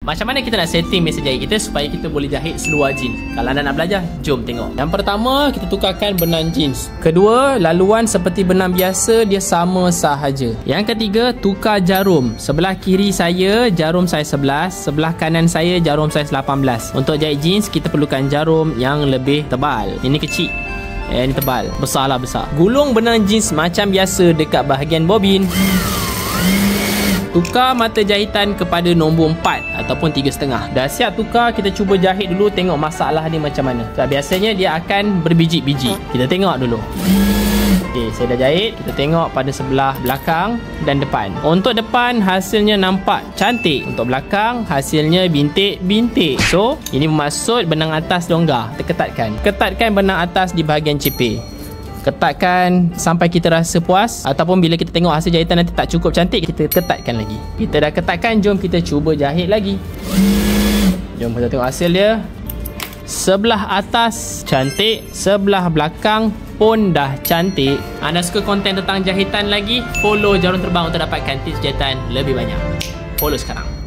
Macam mana kita nak setting mesin jahit kita supaya kita boleh jahit seluar jeans? Kalau anda nak belajar, jom tengok. Yang pertama, kita tukarkan benang jeans. Kedua, laluan seperti benang biasa, dia sama sahaja. Yang ketiga, tukar jarum. Sebelah kiri saya jarum saiz 11, sebelah kanan saya jarum saiz 18. Untuk jahit jeans, kita perlukan jarum yang lebih tebal. Ini kecil, ini tebal. Besarlah besar. Gulung benang jeans macam biasa dekat bahagian bobin. Tukar mata jahitan kepada nombor 4 ataupun 3,5. Dah siap tukar, kita cuba jahit dulu, tengok masalah dia macam mana. Sebab biasanya dia akan berbiji-biji. Kita tengok dulu. Okey, saya dah jahit. Kita tengok pada sebelah belakang dan depan. Untuk depan hasilnya nampak cantik. Untuk belakang hasilnya bintik-bintik. So, ini bermaksud benang atas longgar. Kita ketatkan. Ketatkan benang atas di bahagian cepil. Ketatkan sampai kita rasa puas. Ataupun bila kita tengok hasil jahitan nanti tak cukup cantik, kita ketatkan lagi. Kita dah ketatkan, jom kita cuba jahit lagi. Jom kita tengok hasil dia. Sebelah atas cantik, sebelah belakang pun dah cantik. Anda suka konten tentang jahitan lagi? Follow Jarum Terbang untuk dapatkan tips jahitan lebih banyak. Follow sekarang.